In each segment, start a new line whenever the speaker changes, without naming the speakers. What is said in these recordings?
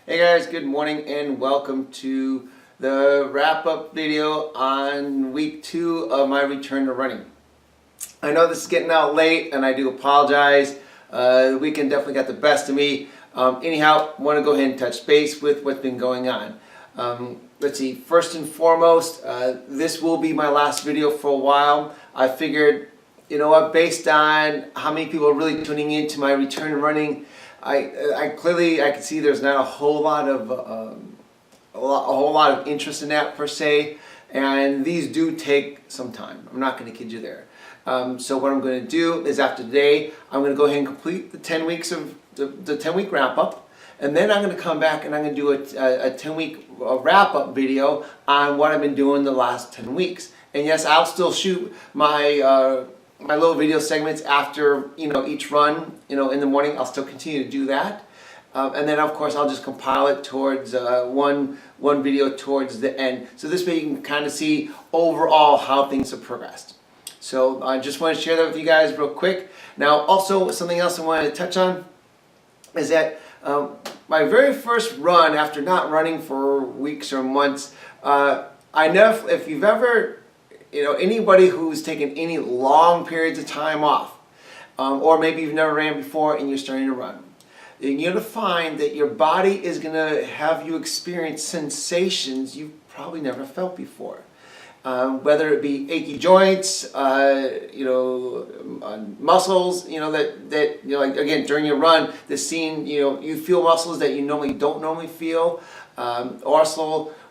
Hey guys, good morning and welcome to the wrap-up video on week 2 of my return to running. I know this is getting out late and I do apologize. The weekend definitely got the best of me. Anyhow, I want to go ahead and touch base with what's been going on. Let's see, first and foremost, this will be my last video for a while. I figured, you know what, based on how many people are really tuning in to my return to running, I can see there's not a whole lot of interest in that per se, and these do take some time. I'm not going to kid you there. So what I'm going to do is after today, I'm going to go ahead and complete the 10 weeks of the 10-week wrap-up, and then I'm going to come back and I'm going to do a 10-week wrap-up video on what I've been doing the last 10 weeks. And yes, I'll still shoot my my little video segments after each run in the morning. I'll still continue to do that, and then of course I'll just compile it towards one video towards the end, so this way you can kind of see overall how things have progressed. So I just want to share that with you guys real quick. Now also something else I wanted to touch on is that my very first run after not running for weeks or months, I know if you've ever anybody who's taken any long periods of time off, or maybe you've never ran before and you're starting to run, you're going to find that your body is going to have you experience sensations you've probably never felt before. Whether it be achy joints, muscles, like again during your run, you feel muscles that you don't feel,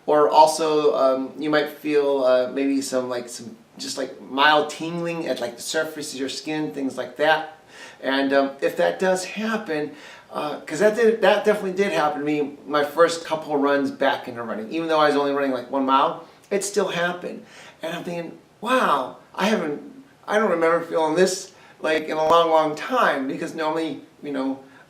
or also you might feel maybe some just mild tingling at the surface of your skin, things like that. And if that does happen, because that definitely did happen to me my first couple of runs back into running, even though I was only running 1 mile, it still happened. And I'm thinking, wow, I don't remember feeling this in a long time, because normally,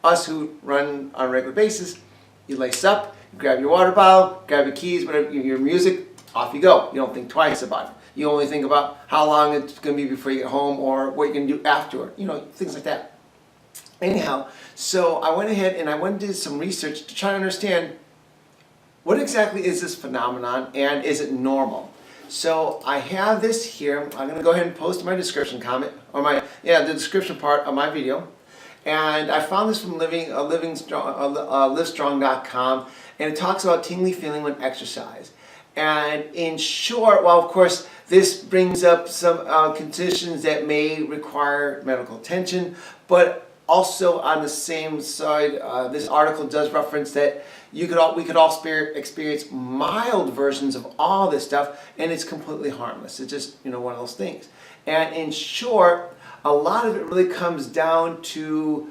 us who run on a regular basis, you lace up, you grab your water bottle, grab your keys, whatever, your music, off you go. You don't think twice about it. You only think about how long it's going to be before you get home, or what you're going to do afterward, things like that. Anyhow, so I went ahead and I went and did some research to try to understand what exactly is this phenomenon, and is it normal? So I have this here. I'm going to go ahead and post my description comment, or the description part of my video. And I found this from Livestrong.com, and it talks about tingly feeling when exercise. And in short, well, of course, this brings up some conditions that may require medical attention, but also on the same side, this article does reference that we could all experience mild versions of all this stuff, and it's completely harmless. It's just one of those things. And in short, a lot of it really comes down to,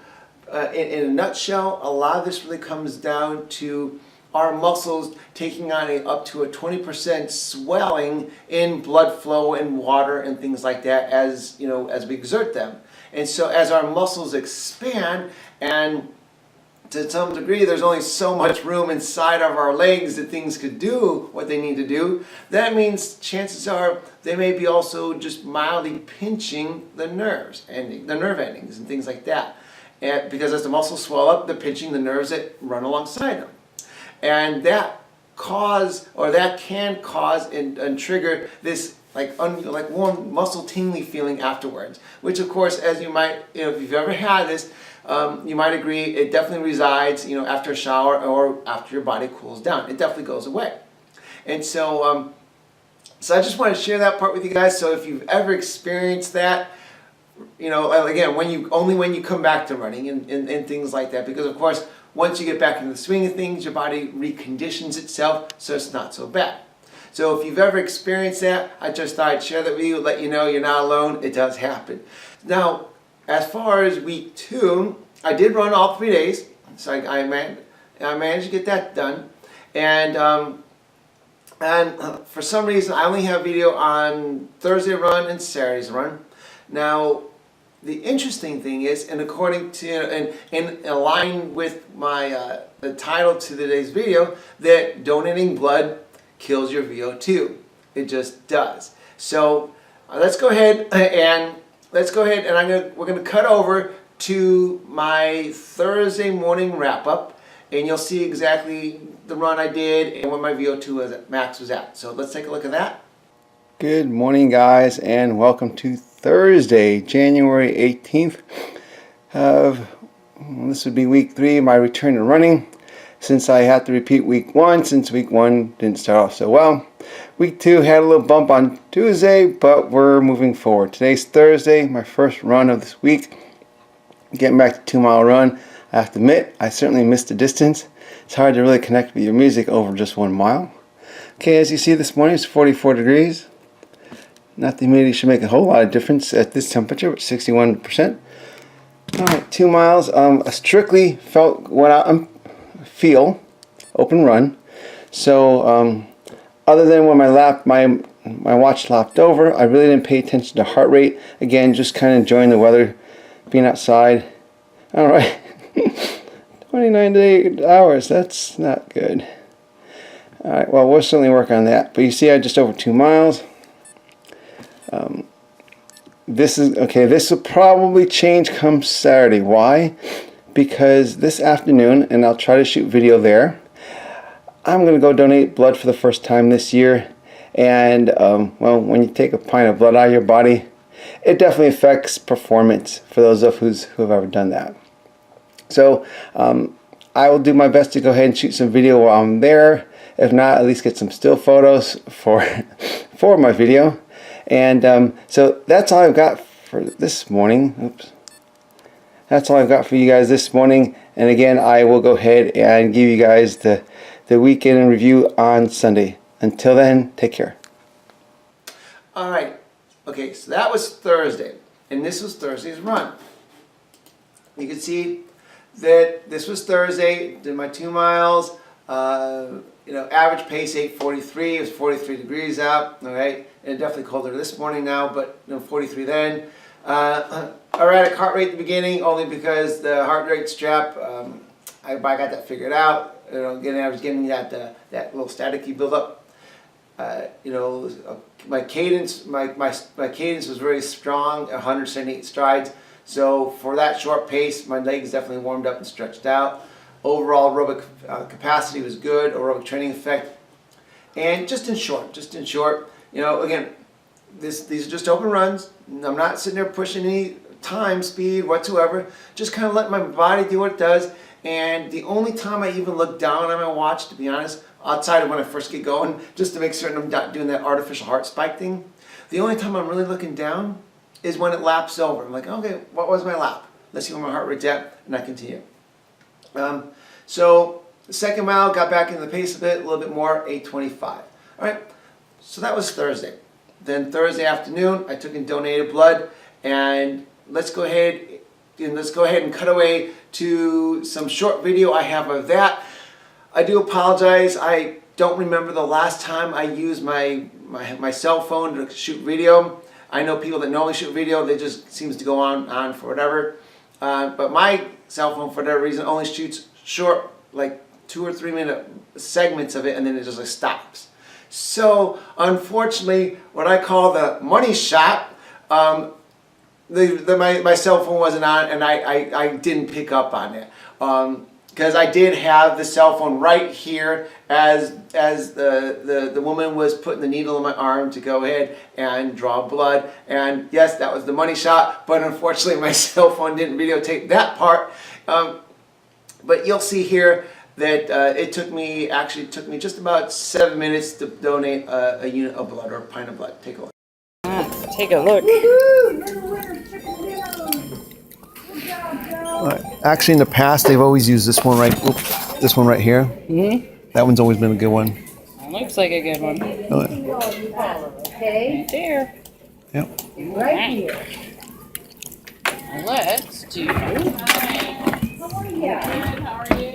in a nutshell, a lot of this really comes down to our muscles taking on up to a 20% swelling in blood flow and water and things like that as we exert them. And so as our muscles expand, and to some degree there's only so much room inside of our legs that things could do what they need to do, that means chances are they may be also just mildly pinching the nerve endings and things like that. And because as the muscles swell up, they're pinching the nerves that run alongside them. And that can cause and trigger this warm muscle tingly feeling afterwards, which of course, as you might, if you've ever had this, you might agree, it definitely resides, after a shower or after your body cools down. It definitely goes away. And so, so I just want to share that part with you guys. So if you've ever experienced that, again, when you come back to running and things like that, because of course, once you get back into the swing of things, your body reconditions itself, so it's not so bad. So if you've ever experienced that, I just thought I'd share that with you, let you know you're not alone. It does happen. Now, as far as week 2, I did run all 3 days, so I managed to get that done. And for some reason, I only have video on Thursday run and Saturday's run. Now, the interesting thing is, and according to, and in line with my the title to today's video, that donating blood kills your VO2. It just does. So let's go ahead and we're gonna cut over to my Thursday morning wrap up, and you'll see exactly the run I did and what my VO2 max was at. So let's take a look at that.
Good morning, guys, and welcome to Thursday, January 18th. This would be week 3 of my return to running, since I had to repeat week 1 since week 1 didn't start off so well. Week 2 had a little bump on Tuesday, but we're moving forward. Today's Thursday, my first run of this week. Getting back to 2-mile run. I have to admit, I certainly missed the distance. It's hard to really connect with your music over just 1 mile. Okay, as you see this morning, it's 44 degrees. Not the humidity should make a whole lot of difference at this temperature, but 61%. Alright, 2 miles. I strictly went out and feel open run. So other than when my watch lapped over, I really didn't pay attention to heart rate. Again, just kind of enjoying the weather, being outside. Alright, 29 hours, that's not good. Alright, well, we'll certainly work on that. But you see, I just over 2 miles. This will probably change come Saturday. Why? Because this afternoon, and I'll try to shoot video there, I'm going to go donate blood for the first time this year. And, well, when you take a pint of blood out of your body, it definitely affects performance for those of who have ever done that. So, I will do my best to go ahead and shoot some video while I'm there. If not, at least get some still photos for my video. And so that's all I've got for this morning. Oops. That's all I've got for you guys this morning. And again, I will go ahead and give you guys the weekend in review on Sunday. Until then, take care.
All right. Okay, so that was Thursday, and this was Thursday's run. You can see that this was Thursday. Did my 2 miles. Average pace 8:43. It was 43 degrees out. All right, and definitely colder this morning now, but 43 then. Erratic heart rate at the beginning, only because the heart rate strap. I got that figured out. I was getting that little staticky buildup. My cadence, my cadence was very strong, 178 strides. So for that short pace, my legs definitely warmed up and stretched out. Overall aerobic capacity was good, aerobic training effect. And just in short, again, these are just open runs. I'm not sitting there pushing any time, speed whatsoever. Just kind of let my body do what it does. And the only time I even look down on my watch, to be honest, outside of when I first get going, just to make certain I'm not doing that artificial heart spike thing, the only time I'm really looking down is when it laps over. I'm like, okay, what was my lap? Let's see where my heart rate's at, and I continue. So the second mile, got back into the pace a bit, a little bit more, 8:25. All right, so that was Thursday. Then Thursday afternoon, I took and donated blood, and let's go ahead and cut away to some short video I have of that. I do apologize. I don't remember the last time I used my cell phone to shoot video. I know people that normally shoot video, they just seems to go on for whatever. But my cell phone, for whatever reason, only shoots short, like 2 or 3 minute segments of it, and then it just like stops. So unfortunately, what I call the money shot, my cell phone wasn't on, and I didn't pick up on it. Because I did have the cell phone right here as the woman was putting the needle in my arm to go ahead and draw blood. And yes, that was the money shot, but unfortunately my cell phone didn't videotape that part. But you'll see here that it took me just about 7 minutes to donate a unit of blood, or a pint of blood. Take a look.
Take a look.
Actually, in the past, they've always used this one right here.
Mm-hmm.
That one's always been a good one.
That looks like a good one.
Oh, yeah.
Right there.
Yep.
Right here. Let's do. How are you? How are you?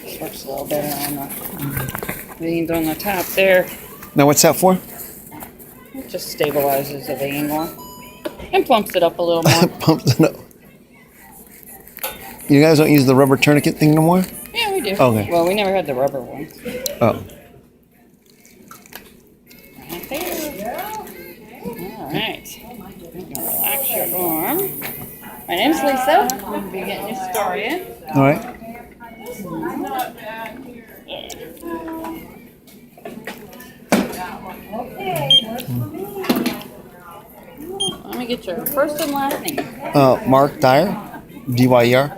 This works a little better on the veins on the top there.
Now, what's that for?
It just stabilizes the vein more and plumps it up a little more.
Pumps it up. You guys don't use the rubber tourniquet thing no more?
Yeah, we we do.
Okay.
Well, we never had the rubber ones.
Oh.
Right there. All right. Relax your arm. My name's Lisa. I'm going to be getting you started.
All right.
Let me get your first and last name.
Mark Dyer, D-Y-E-R.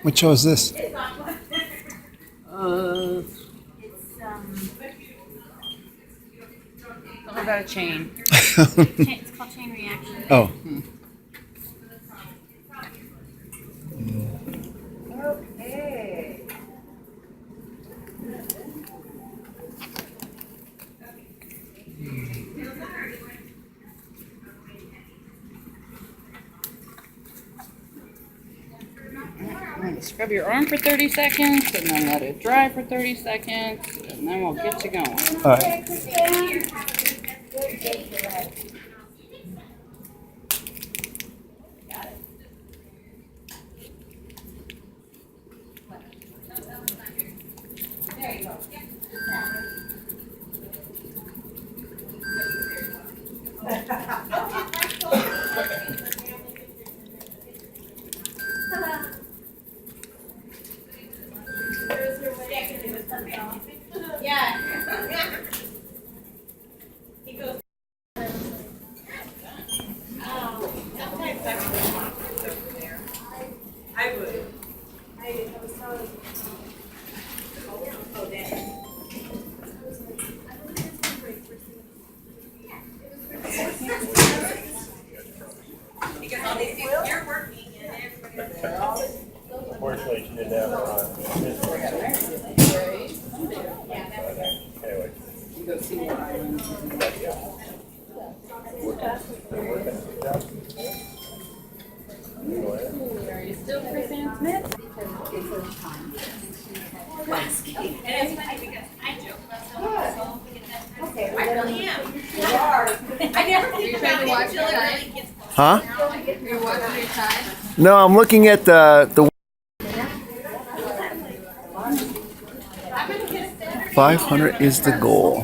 Which show is this?
Something about a chain.
It's called chain reaction.
Oh.
Okay. I'm going to scrub your arm for 30 seconds and then let it dry for 30 seconds and then we'll get you going.
All right.
Unfortunately, she didn't have her on. Anyway.
Are you still for Sam Smith? And it's funny because I joke about so okay, I really am. You are. I never think about it until it really gets close.
Huh?
You're watching your time.
No, I'm looking at the 500 is the goal.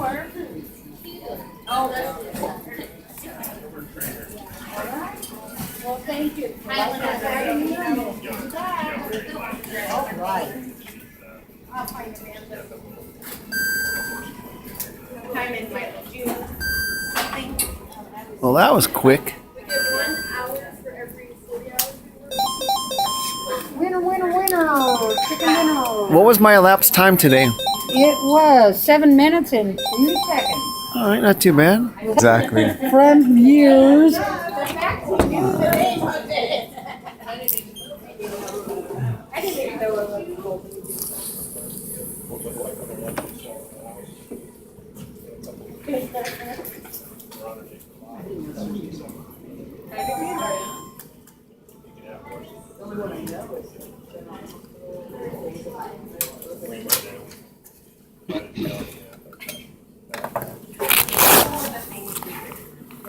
Well, thank you. I'll find the man. Time in my June something.
Well, that was quick.
We get 1 hour for every 40 hours we work.
Winner, winner, winner! Chicken dinner!
What was my elapsed time today?
It was 7 minutes and 2 seconds.
All right, not too bad. Exactly.
From years.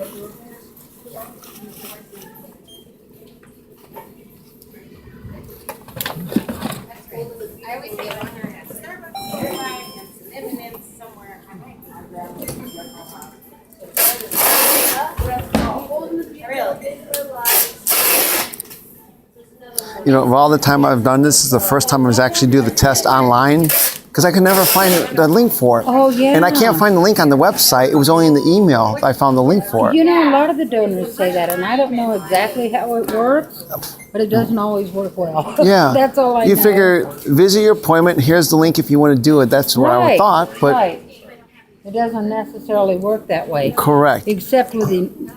I always say when you're at Starbucks, you're buying some M&M's somewhere. I might
You know, of all the time I've done this, is the first time I was actually do the test online because I could never find the link for it.
Oh, yeah.
And I can't find the link on the website. It was only in the email I found the link for it.
You know, a lot of the donors say that, and I don't know exactly how it works, but it doesn't always work well.
Yeah.
That's all I know.
You figure, visit your appointment. Here's the link if you want to do it. That's what I
Right,
thought. But
right. It doesn't necessarily work that way.
correct.
Except with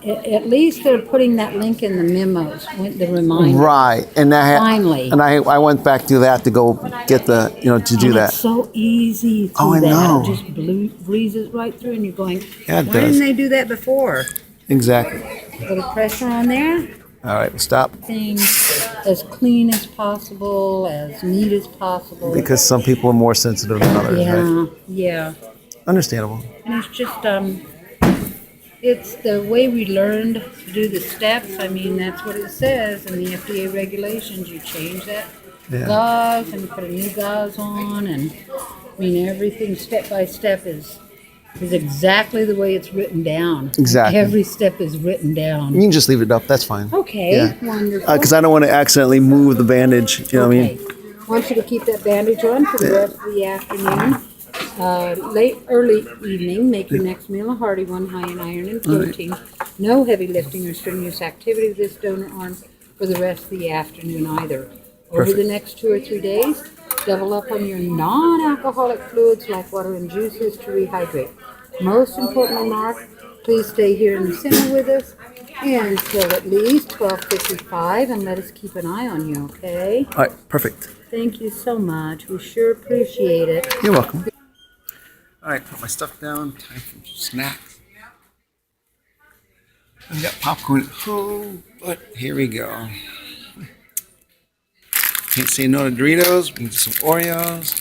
at least they're putting that link in the memos, with the reminder.
Right. And
Finally.
I went back through that to go get the, to do
And
that.
It's so easy to
Oh, I
that.
know.
It just breezes right through, and you're going,
Yeah, it
why
does.
didn't they do that before?
Exactly.
A little pressure on there.
All right, we'll stop.
Things as clean as possible, as neat as possible.
Because some people are more sensitive than others,
yeah,
right?
yeah.
Understandable.
And it's just, it's the way we learned to do the steps. I mean, that's what it says in the FDA regulations. You change that
Yeah.
gauze and you put a new gauze on, and I mean, everything step by step is exactly the way it's written down.
Exactly.
Every step is written down.
You can just leave it up. That's fine.
Okay,
Yeah.
wonderful.
Because I don't want to accidentally move the bandage. You know what I mean?
I want you to keep that bandage on for the rest of the afternoon. Early evening, make your next meal a hearty one, high in iron and protein. No heavy lifting or strenuous activity with this donor arm for the rest of the afternoon either. Over
Perfect.
the next 2 or 3 days, double up on your non-alcoholic fluids like water and juices to rehydrate. Most importantly, Mark, please stay here in the center with us until at least 12:55, and let us keep an eye on you, okay?
All right, perfect.
Thank you so much. We sure appreciate it.
You're welcome. All right, put my stuff down. Time for some snacks. I've got popcorn at home, but here we go. Can't say no to Doritos. We can do some Oreos.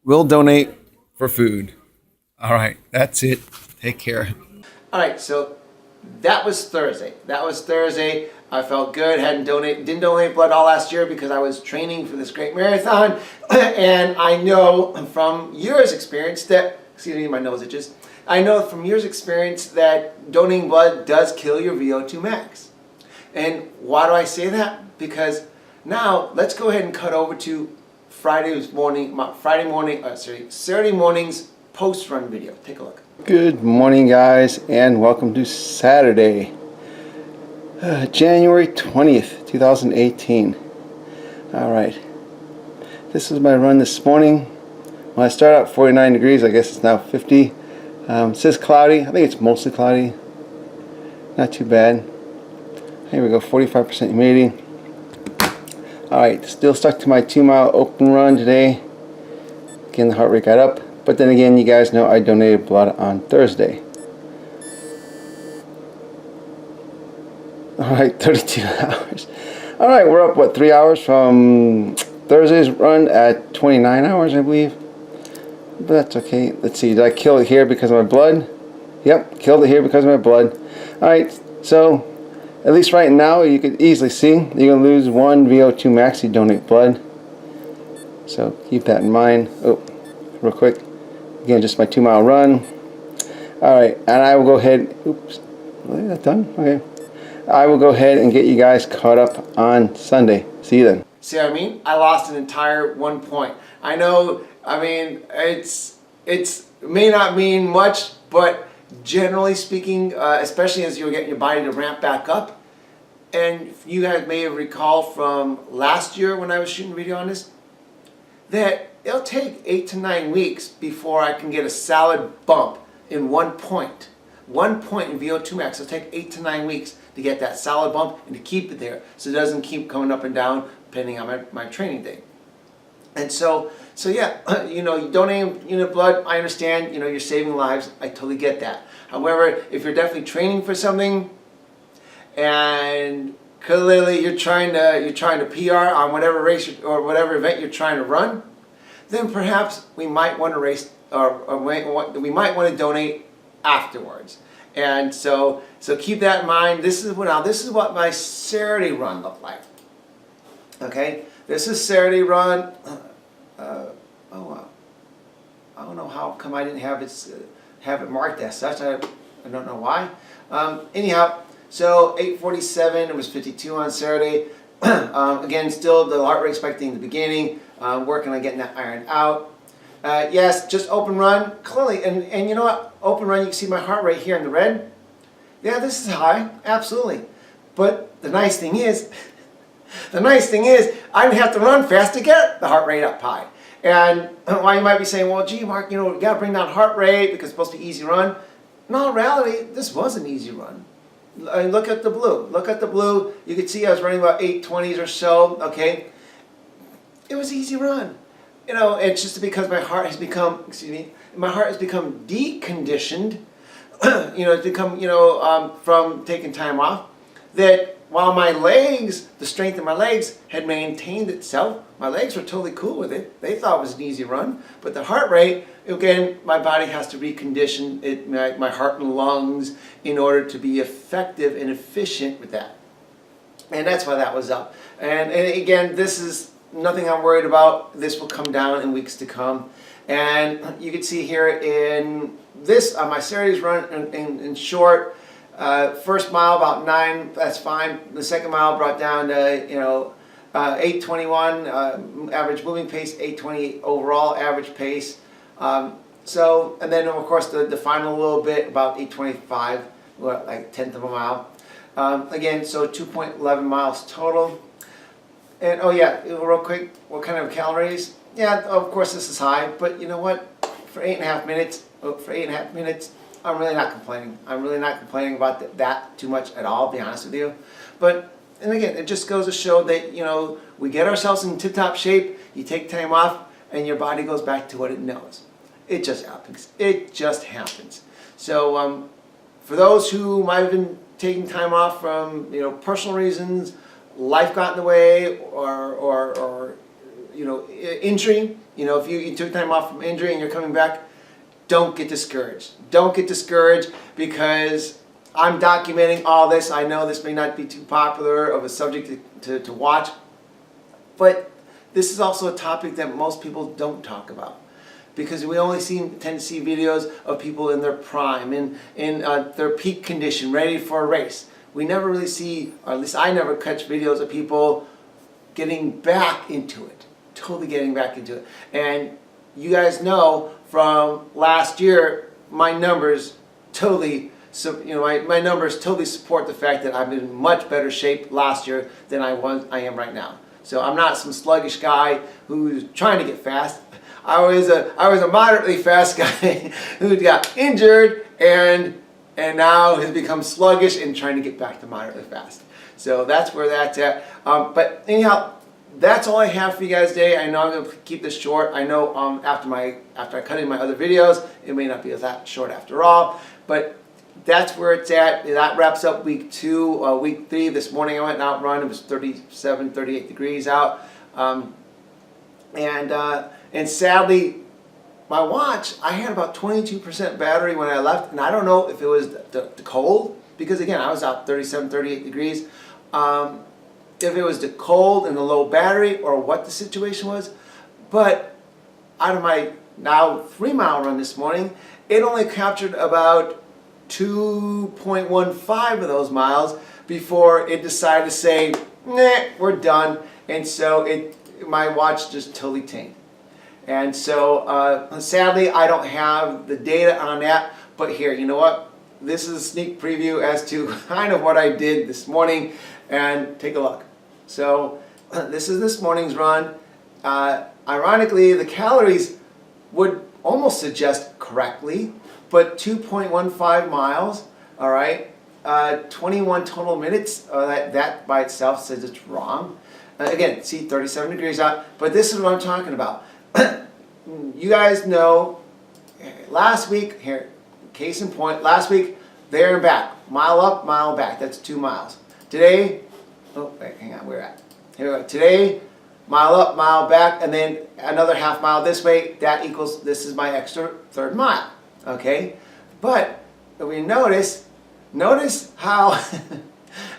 We'll donate for food. All right, that's it. Take care.
All right, so that was Thursday. I felt good. Didn't donate blood all last year because I was training for this great marathon. And I know from years' experience that, excuse me, my nose itches. I know from years' experience that donating blood does kill your VO2 max. And why do I say that? Because now let's go ahead and cut over to Saturday morning's post-run video. Take a look.
Good morning, guys, and welcome to Saturday, January 20th, 2018. All right, this is my run this morning. When I started out 49 degrees, I guess it's now 50. It says cloudy. I think it's mostly cloudy. Not too bad. Here we go, 45% humidity. All right, still stuck to my 2-mile open run today. Again, the heart rate got up. But then again, you guys know I donated blood on Thursday. Alright, 32 hours. Alright, we're up, what, 3 hours from Thursday's run at 29 hours, I believe. But that's okay. Let's see, did I kill it here because of my blood? Yep, killed it here because of my blood. Alright, so at least right now you can easily see you're going to lose 1 VO2 max if you donate blood. So keep that in mind. Oh, real quick. Again, just my 2-mile run. Alright, and I will go ahead. Oops. Is that done? Okay. I will go ahead and get you guys caught up on Sunday. See you then.
See what I mean? I lost an entire 1 point. I know, I mean, it may not mean much, but generally speaking, especially as you're getting your body to ramp back up, and you guys may recall from last year when I was shooting a video on this, that it'll take 8 to 9 weeks before I can get a solid bump in 1 point. 1 point in VO2 max. It'll take 8 to 9 weeks to get that solid bump and to keep it there so it doesn't keep coming up and down depending on my training day. And so yeah, you donate unit blood, I understand, you're saving lives. I totally get that. However, if you're definitely training for something and clearly you're trying to PR on whatever race or whatever event you're trying to run, then perhaps we might want to race or we might want to donate afterwards. And so keep that in mind. This is what my Saturday run looked like. Okay, this is Saturday run. I don't know how come I didn't have it marked as such. I don't know why. Anyhow, so 8:47. It was 52 on Saturday. Again, still the heart rate expecting the beginning. Working on getting that ironed out. Yes, just open run, clearly, and you know what? Open run, you can see my heart rate here in the red. Yeah, this is high, absolutely. But the nice thing is, I didn't have to run fast to get the heart rate up high. And while you might be saying, well, gee, Mark, you got to bring down heart rate because it's supposed to be easy run. No, in reality, this was an easy run. Look at the blue. Look at the blue. You can see I was running about 8:20s or so, okay? It was an easy run. It's just because my heart has become, deconditioned, it's become, from taking time off, that while my legs, the strength of my legs had maintained itself, my legs were totally cool with it. They thought it was an easy run, but the heart rate, again, my body has to recondition my heart and lungs in order to be effective and efficient with that. And that's why that was up. And again, this is nothing I'm worried about. This will come down in weeks to come. And you can see here in this, my Saturday's run in short, first mile about 9, that's fine. The second mile brought down to, 8:21 average moving pace, 8:28 overall average pace. And then of course the final little bit about 8:25, like 1/10 of a mile. Again, so 2.11 miles total. And oh yeah, real quick, what kind of calories? Yeah, of course this is high, but you know what? For 8.5 minutes, I'm really not complaining. I'm really not complaining about that too much at all, to be honest with you. And again, it just goes to show that, we get ourselves in tip-top shape, you take time off, and your body goes back to what it knows. It just happens. It just happens. So for those who might have been taking time off from, personal reasons, life got in the way, or injury, if you took time off from injury and you're coming back, don't get discouraged. Don't get discouraged because I'm documenting all this. I know this may not be too popular of a subject to watch, but this is also a topic that most people don't talk about because we only tend to see videos of people in their prime, in their peak condition, ready for a race. We never really see, or at least I never catch videos of people getting back into it, totally getting back into it. And you guys know from last year, my numbers totally, my numbers totally support the fact that I'm in much better shape last year than I am right now. So I'm not some sluggish guy who's trying to get fast. I was a moderately fast guy who got injured and now has become sluggish and trying to get back to moderately fast. So that's where that's at. But anyhow, that's all I have for you guys today. I know I'm going to keep this short. I know after I cut in my other videos, it may not be that short after all. But that's where it's at. That wraps up week 2. Week 3, this morning I went out and run. It was 37, 38 degrees out. And sadly, my watch, I had about 22% battery when I left. And I don't know if it was the cold, because again, I was out 37, 38 degrees. If it was the cold and the low battery or what the situation was. But out of my now 3-mile run this morning, it only captured about 2.15 of those miles before it decided to say, nah, we're done. And so my watch just totally tanked. And so sadly, I don't have the data on that. But here, you know what? This is a sneak preview as to kind of what I did this morning. And take a look. So this is this morning's run. Ironically, the calories would almost suggest correctly, but 2.15 miles, all right, 21 total minutes, that by itself says it's wrong. Again, see, 37 degrees out, but this is what I'm talking about. You guys know, last week, here, case in point, last week, there and back, mile up, mile back, that's 2 miles. Today, Oh, wait, hang on, where at? Here we go. Today, mile up, mile back, and then another half mile this way. That equals, this is my extra third mile, okay? But if we notice how,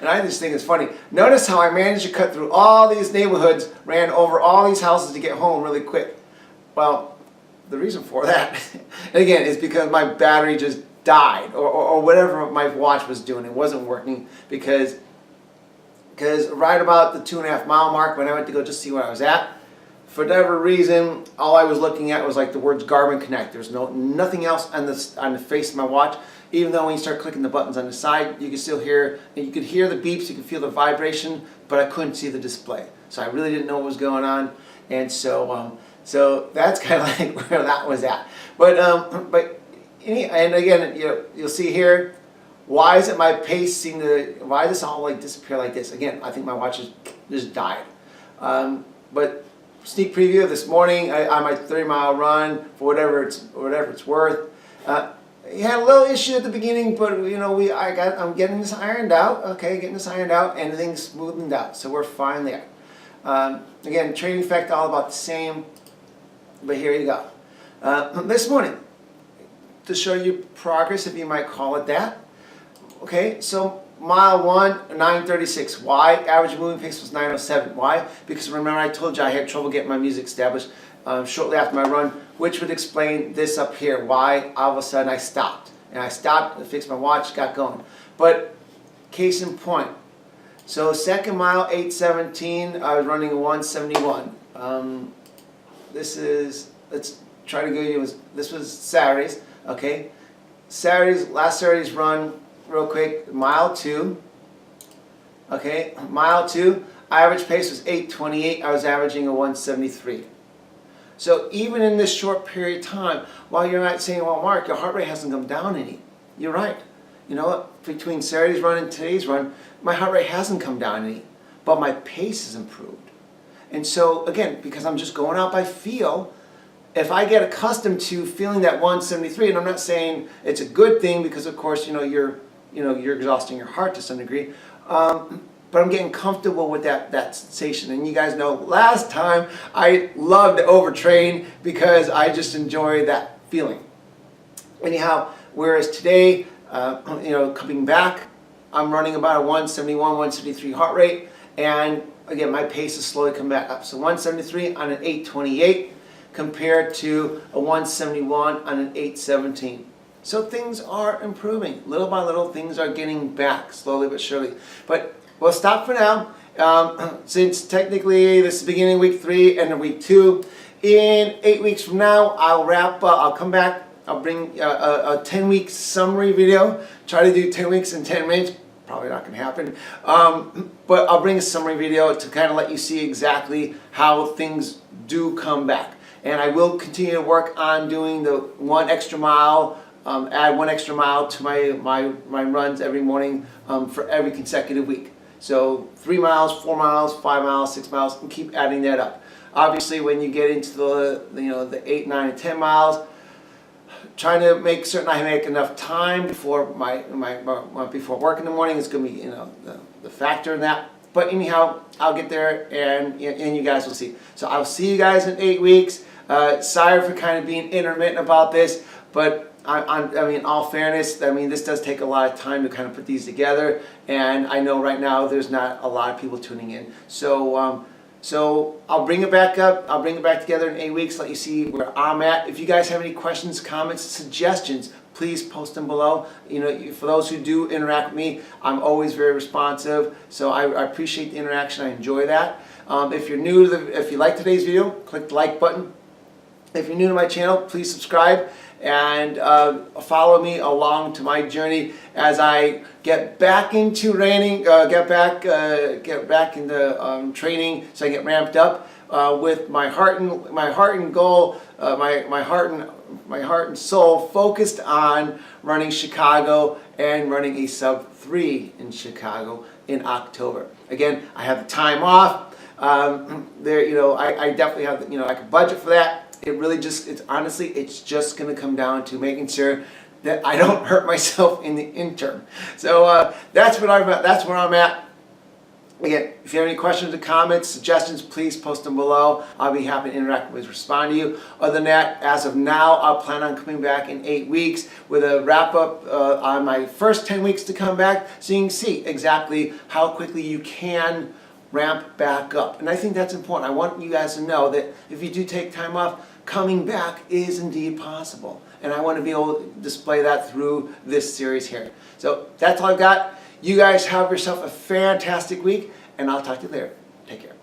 and I just think it's funny, notice how I managed to cut through all these neighborhoods, ran over all these houses to get home really quick. Well, the reason for that, and again, is because my battery just died, or whatever my watch was doing. It wasn't working because right about the 2.5 mile mark, when I went to go just see where I was at, for whatever reason, all I was looking at was like the words Garmin Connect. There's nothing else on the face of my watch. Even though when you start clicking the buttons on the side, you can still hear, and you could hear the beeps, you could feel the vibration, but I couldn't see the display. So I really didn't know what was going on, and so that's kind of like where that was at. And again, you'll see here, why is it my pace seem to, why does this all like disappear like this? Again, I think my watch just died. But sneak preview of this morning on my 30-mile run for whatever it's worth. You had a little issue at the beginning, but I'm getting this ironed out. Okay, getting this ironed out, and things smoothened out, so we're fine there. Again, training effect all about the same, but here you go. This morning, to show you progress, if you might call it that. Okay, so mile 1, 9:36. Why? Average moving pace was 9:07. Why? Because remember I told you I had trouble getting my music established shortly after my run, which would explain this up here. Why all of a sudden I stopped. And I stopped, fixed my watch, got going. But case in point. So second mile, 8:17, I was running a 1:71. Let's try to go, this was Saturdays, okay? Last Saturday's run, real quick, mile 2, okay? Mile 2, average pace was 8:28, I was averaging a 1:73. So even in this short period of time, while you're not saying, well, Mark, your heart rate hasn't come down any. You're right. You know what? Between Saturday's run and today's run, my heart rate hasn't come down any, but my pace has improved. And so, again, because I'm just going out by feel, if I get accustomed to feeling that 173, and I'm not saying it's a good thing because, of course, you're exhausting your heart to some degree, but I'm getting comfortable with that sensation. And you guys know last time I loved to overtrain because I just enjoy that feeling. Anyhow, whereas today, coming back, I'm running about a 171, 173 heart rate, and again, my pace is slowly coming back up. So 173 on an 8:28 compared to a 171 on an 8:17. So things are improving. Little by little, things are getting back, slowly but surely. But we'll stop for now, since technically this is beginning week 3 and week 2. In 8 weeks from now, I'll wrap up, I'll come back, I'll bring a 10-week summary video. Try to do 10 weeks in 10 minutes. Probably not going to happen. But I'll bring a summary video to kind of let you see exactly how things do come back. And I will continue to work on doing the 1 extra mile, add 1 extra mile to my runs every morning for every consecutive week. So 3 miles, 4 miles, 5 miles, 6 miles, and keep adding that up. Obviously, when you get into the 8, 9, and 10 miles, trying to make certain I make enough time before before work in the morning is going to be the factor in that. But anyhow, I'll get there, and you guys will see. So I'll see you guys in 8 weeks. Sorry for kind of being intermittent about this, but I mean, in all fairness, I mean, this does take a lot of time to kind of put these together, and I know right now there's not a lot of people tuning in. So I'll bring it back up. I'll bring it back together in 8 weeks, let you see where I'm at. If you guys have any questions, comments, suggestions, please post them below. For those who do interact with me, I'm always very responsive. So I appreciate the interaction. I enjoy that. If you're new to if you like today's video, click the like button. If you're new to my channel, please subscribe and follow me along to my journey as I get back into training, get back into training, so I get ramped up with my heart and goal, my heart and soul focused on running Chicago and running a sub 3 in Chicago in October. Again, I have the time off. I definitely have I can budget for that. It really honestly, it's just going to come down to making sure that I don't hurt myself in the interim. So that's where I'm at. Again, if you have any questions or comments, suggestions, please post them below. I'll be happy to interact with, respond to you. Other than that, as of now, I'll plan on coming back in 8 weeks with a wrap up on my first 10 weeks to come back, so you can see exactly how quickly you can ramp back up. And I think that's important. I want you guys to know that if you do take time off, coming back is indeed possible. And I want to be able to display that through this series here. So that's all I've got. You guys have yourself a fantastic week, and I'll talk to you later. Take care.